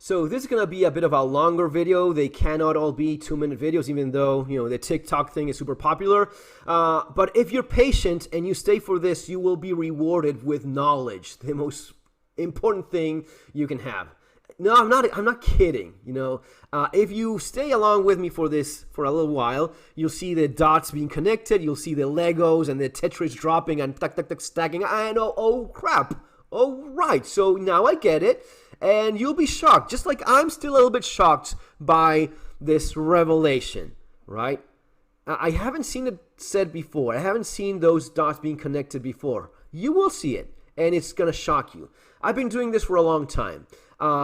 So this is going to be a bit of a longer video. They cannot all be 2-minute videos, even though, you know, the TikTok thing is super popular. But if you're patient and you stay for this, you will be rewarded with knowledge, the most important thing you can have. No, I'm not kidding. You know, if you stay along with me for this for a little while, you'll see the dots being connected. You'll see the Legos and the Tetris dropping and stacking. I know. Oh crap. Oh right. So now I get it. And you'll be shocked, just like I'm still a little bit shocked by this revelation, right? I haven't seen it said before. I haven't seen those dots being connected before. You will see it, and it's going to shock you. I've been doing this for a long time.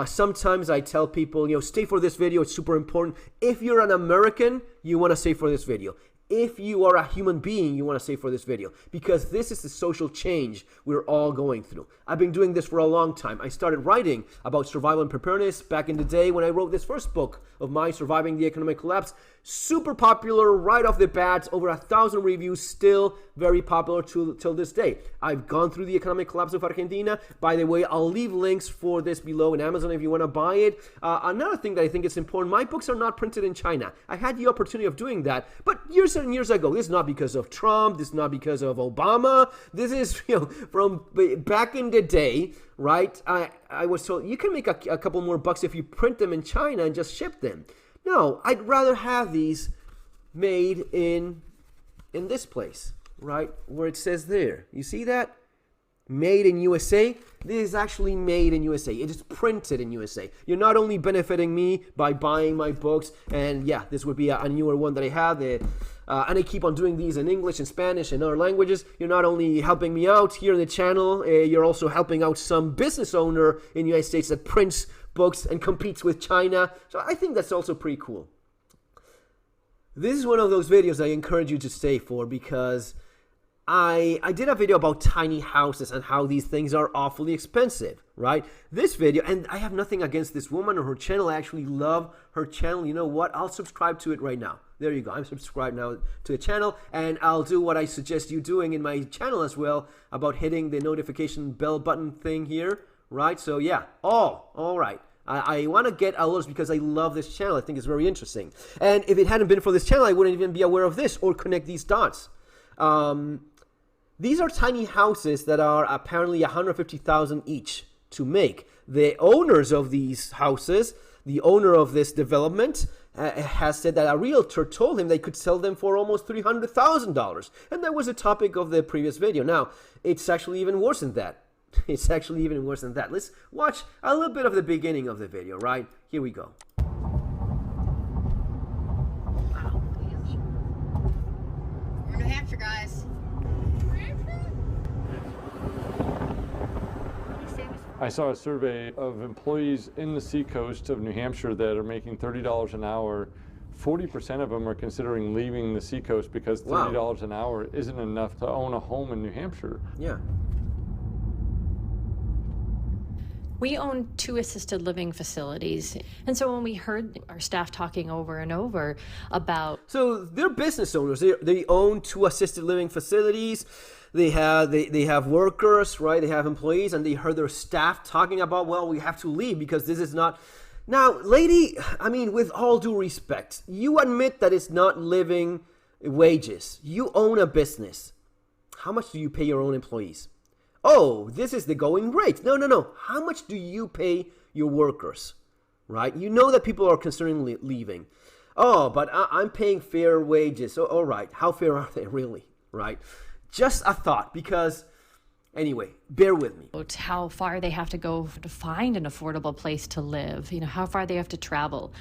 Sometimes I tell people, you know, stay for this video. It's super important. If you're an American, you want to stay for this video. If you are a human being, you want to stay for this video, because this is the social change we're all going through. I've been doing this for a long time. I started writing about survival and preparedness back in the day when I wrote this first book of mine, Surviving the Economic Collapse. Super popular right off the bat, over 1,000 reviews, still very popular till this day. I've gone through the economic collapse of Argentina. By the way, I'll leave links for this below in Amazon if you want to buy it. Another thing that I think is important, my books are not printed in China. I had the opportunity of doing that, but years and years ago. This is not because of Trump. This is not because of Obama. This is, you know, from back in the day, right? I was told you can make a couple more bucks if you print them in China and just ship them. No, I'd rather have these made in this place, right? Where it says there. You see that? Made in USA. This is actually made in USA. It is printed in USA. You're not only benefiting me by buying my books, and yeah, this would be a newer one that I have. And I keep on doing these in English and Spanish and other languages. You're not only helping me out here in the channel, you're also helping out some business owner in the United States that prints books and competes with China. So I think that's also pretty cool. This is one of those videos I encourage you to stay for, because I did a video about tiny houses and how these things are awfully expensive, right? This video, and I have nothing against this woman or her channel. I actually love her channel. You know what? I'll subscribe to it right now. There you go. I'm subscribed now to the channel, and I'll do what I suggest you doing in my channel as well, about hitting the notification bell button thing here, right? So yeah, all right. I want to get alerts because I love this channel. I think it's very interesting. And if it hadn't been for this channel, I wouldn't even be aware of this or connect these dots. These are tiny houses that are apparently $150,000 each to make. The owners of these houses, the owner of this development, has said that a realtor told him they could sell them for almost $300,000. And that was the topic of the previous video. Now, it's actually even worse than that. It's actually even worse than that. Let's watch a little bit of the beginning of the video, right? Here we go. Wow. We're New Hampshire, guys. I saw a survey of employees in the seacoast of New Hampshire that are making $30 an hour. 40% of them are considering leaving the seacoast because $30 an hour isn't enough to own a home in New Hampshire. Yeah. We own 2 assisted living facilities. And so when we heard our staff talking over and over about... So they're business owners. They own 2 assisted living facilities. They have workers, right? They have employees, and they heard their staff talking about, well, we have to leave because this is not... Now, lady, I mean, with all due respect, you admit that it's not living wages. You own a business. How much do you pay your own employees? Oh, this is the going rate. No. How much do you pay your workers, right? You know that people are considering leaving. Oh, but I'm paying fair wages. So, all right, how fair are they really, right? Just a thought, because anyway, bear with me. How far they have to go to find an affordable place to live, you know, how far they have to travel.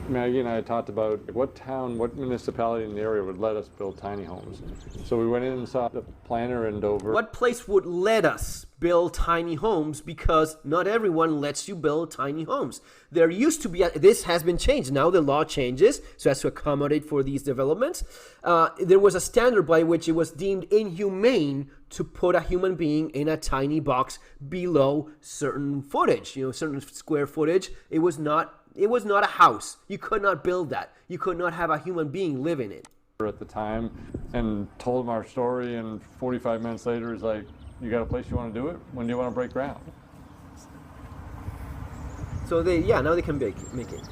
Maggie and I had talked about what town, what municipality in the area would let us build tiny homes. So we went in and saw the planner in Dover. What place would let us build tiny homes? Because not everyone lets you build tiny homes. There used to be, this has been changed. Now the law changes so as to accommodate for these developments. There was a standard by which it was deemed inhumane to put a human being in a tiny box below certain footage, you know, certain square footage. It was not a house. You could not build that. You could not have a human being live in it. At the time, and told him our story, and 45 minutes later he's like, you got a place you want to do it? When do you want to break ground? So now they can make it.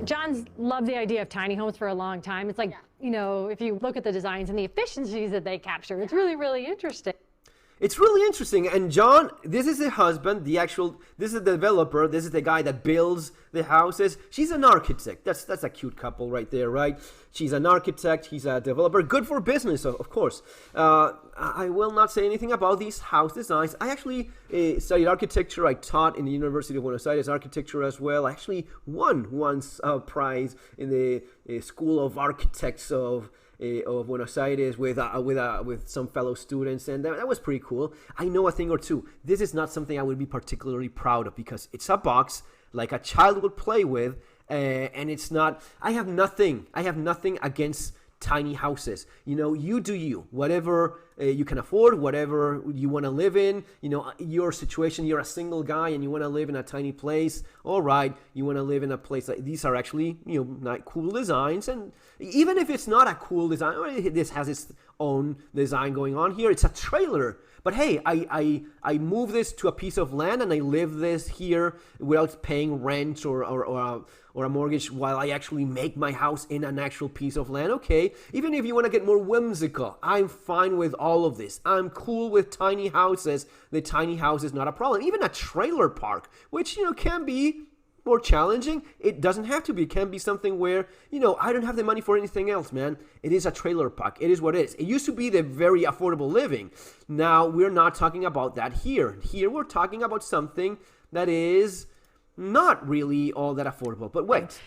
John's loved the idea of tiny homes for a long time. It's like, you know, if you look at the designs and the efficiencies that they capture, it's really, really interesting. It's really interesting. And John, this is the husband, this is the developer, this is the guy that builds the houses. She's an architect. That's a cute couple right there, right? She's an architect, he's a developer. Good for business, of course. I will not say anything about these house designs. I actually studied architecture. I taught in the University of Buenos Aires architecture as well. I actually won once a prize in the School of Architects of Buenos Aires with some fellow students, and that was pretty cool. I know a thing or two. This is not something I would be particularly proud of because it's a box like a child would play with, and it's not. I have nothing against tiny houses. You know, you do you. Whatever you can afford, whatever you want to live in. You know, your situation. You're a single guy and you want to live in a tiny place. All right, you want to live in a place like these are actually, you know, not cool designs. And even if it's not a cool design, or this has its own design going on here. It's a trailer. But hey, I move this to a piece of land and I live this here without paying rent or a mortgage while I actually make my house in an actual piece of land. Okay, even if you want to get more whimsical, I'm fine with all of this. I'm cool with tiny houses. The tiny house is not a problem. Even a trailer park, which, you know, can be more challenging. It doesn't have to be. It can be something where, you know, I don't have the money for anything else, man. It is a trailer park. It is what it is. It used to be the very affordable living. Now we're not talking about that here. Here we're talking about something that is not really all that affordable. But wait.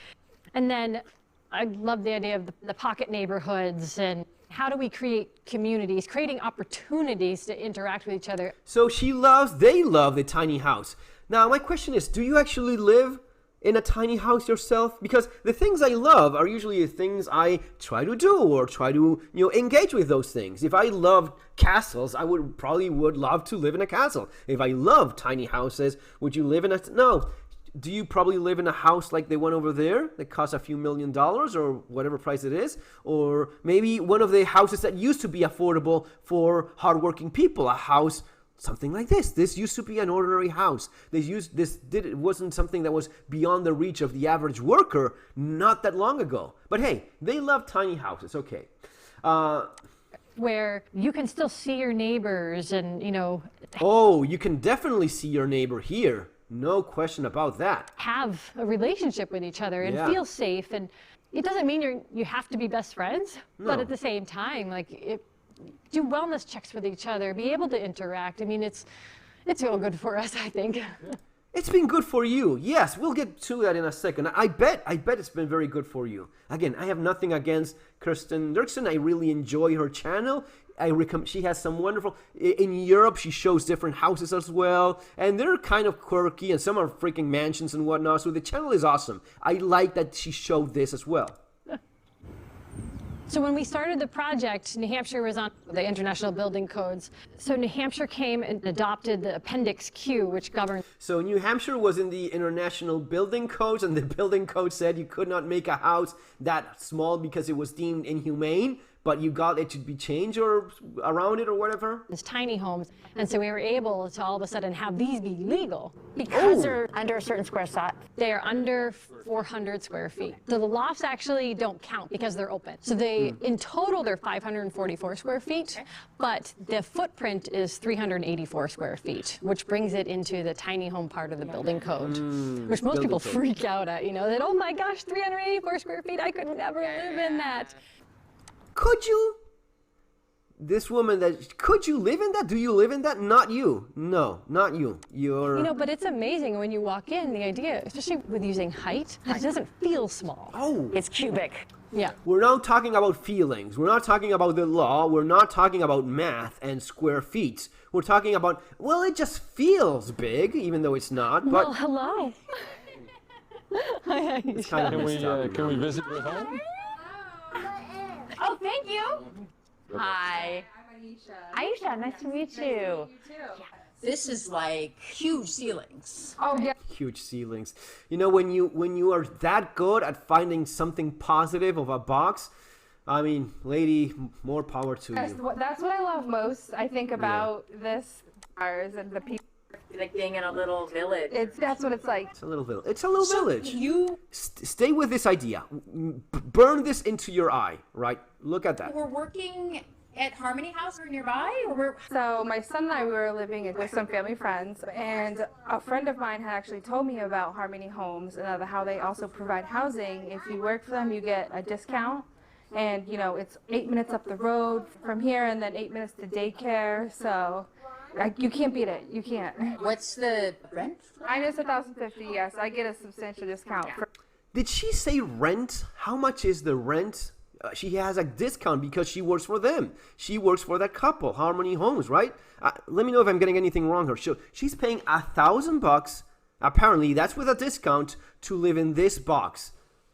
And then I love the idea of the pocket neighborhoods and how do we create communities, creating opportunities to interact with each other. So they love the tiny house. Now my question is, do you actually live in a tiny house yourself? Because the things I love are usually the things I try to do or try to, you know, engage with those things. If I loved castles, I would love to live in a castle. If I love tiny houses, would you live in a... No. Do you probably live in a house like the one over there that costs a few $1 million or whatever price it is? Or maybe one of the houses that used to be affordable for hardworking people, a house something like this. This used to be an ordinary house. It wasn't something that was beyond the reach of the average worker not that long ago. But hey, they love tiny houses. Okay. Where you can still see your neighbors and, you know... Oh, you can definitely see your neighbor here. No question about that. Have a relationship with each other and feel safe. And it doesn't mean you have to be best friends, but at the same time, like, do wellness checks with each other, be able to interact. I mean, it's real good for us, I think. It's been good for you. Yes, we'll get to that in a second. I bet it's been very good for you. Again, I have nothing against Kirsten Dirksen. I really enjoy her channel. She has some wonderful... In Europe, she shows different houses as well. And they're kind of quirky, and some are freaking mansions and whatnot. So the channel is awesome. I like that she showed this as well. So when we started the project, New Hampshire was on the International Building Codes. So New Hampshire came and adopted the Appendix Q, which governs... So New Hampshire was in the International Building Codes, and the building code said you could not make a house that small because it was deemed inhumane, but you got it to be changed or around it or whatever? It's tiny homes. And so we were able to all of a sudden have these be legal because they're Under a certain square foot. they are under 400 square feet. So the lofts actually don't count because they're open. So they, in total, they're 544 square feet, but the footprint is 384 square feet, which brings it into the tiny home part of the building code, which most people freak out at, you know, that, oh my gosh, 384 square feet, I could never live in that. Could you? This woman could you live in that? Do you live in that? Not you. No, not you. You're... You know, but it's amazing when you walk in, the idea, especially with using height, it doesn't feel small. Oh. It's cubic. Yeah. We're not talking about feelings. We're not talking about the law. We're not talking about math and square feet. We're talking about, well, it just feels big, even though it's not. But Well, hello. it's kind of Can we visit your home? Oh, thank you. Hi. I'm Aisha. Nice to meet you. You too. This is like huge ceilings. Oh yeah. huge ceilings. You know, when you are that good at finding something positive of a box, I mean, lady, more power to you. That's what I love most. I think about this ours and the people like being in a little village. That's what it's like. It's a little village. It's a little village. You Stay with this idea. Burn this into your eye, right? Look at that. were working at Harmony House or nearby, or So my son and I, we were living with some family friends, and a friend of mine had actually told me about Harmony Homes and how they also provide housing. If you work for them, you get a discount. And, you know, it's 8 minutes up the road from here and then 8 minutes to daycare. So you can't beat it. You can't. what's the rent? I know it's $1,050, yes. I get a substantial discount. Did she say rent? How much is the rent? She has a discount because she works for them. She works for that couple, Harmony Homes, right? Let me know if I'm getting anything wrong here. She's paying $1,000. Apparently, that's with a discount to live in this box,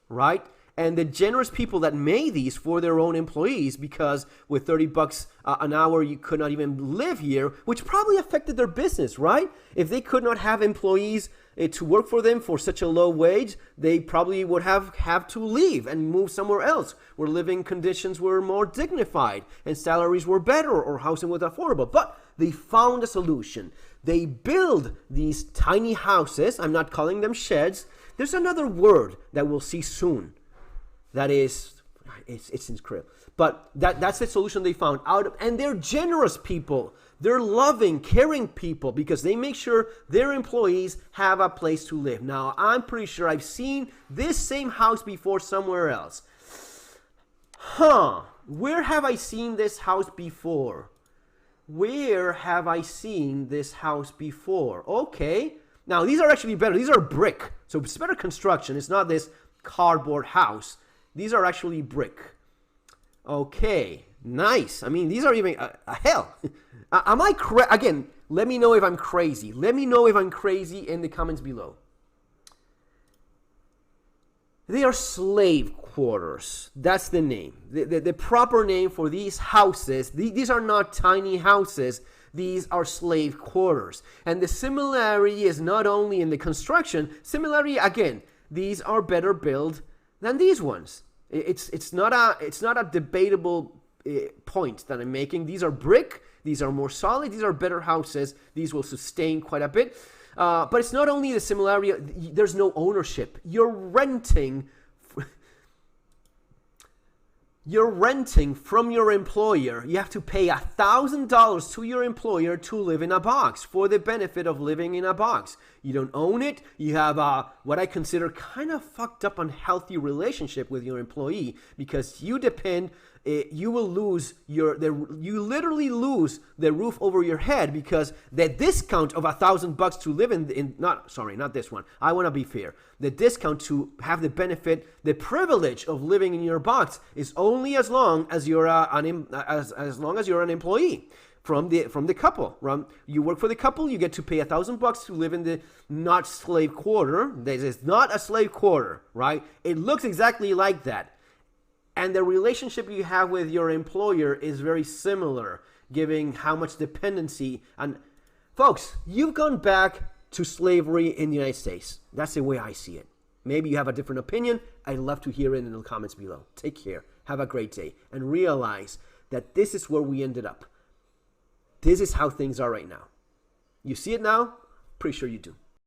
right? And the generous people that made these for their own employees, because with $30 an hour, you could not even live here, which probably affected their business, right? If they could not have employees to work for them for such a low wage, they probably would have to leave and move somewhere else where living conditions were more dignified and salaries were better or housing was affordable. But they found a solution. They build these tiny houses. I'm not calling them sheds. There's another word that we'll see soon. That is, it's incredible. But that's the solution they found and they're generous people. They're loving, caring people because they make sure their employees have a place to live. Now, I'm pretty sure I've seen this same house before somewhere else. Where have I seen this house before? Where have I seen this house before? Okay. Now, these are actually better. These are brick. So it's better construction. It's not this cardboard house. These are actually brick. Okay, nice. I mean, these are even hell. Am I again? Let me know if I'm crazy. Let me know if I'm crazy in the comments below. They are slave quarters. That's the name. The proper name for these houses. These are not tiny houses. These are slave quarters. And the similarity is not only in the construction. Similarity again. These are better built than these ones. It's not a debatable point that I'm making. These are brick. These are more solid. These are better houses. These will sustain quite a bit. But it's not only the similarity. There's no ownership. You're renting from your employer. You have to pay $1,000 to your employer to live in a box for the benefit of living in a box. You don't own it. You have what I consider kind of fucked up unhealthy relationship with your employee because you depend. You will lose you literally lose the roof over your head because the discount of $1,000 to live not this one. I want to be fair. The discount to have the benefit, the privilege of living in your box is only as long as you're as long as you're an employee from the couple. You work for the couple, you get to pay $1,000 to live in the not slave quarter. This is not a slave quarter, right? It looks exactly like that. And the relationship you have with your employer is very similar, given how much dependency. And folks, you've gone back to slavery in the United States. That's the way I see it. Maybe you have a different opinion. I'd love to hear it in the comments below. Take care. Have a great day. And realize that this is where we ended up. This is how things are right now. You see it now? Pretty sure you do.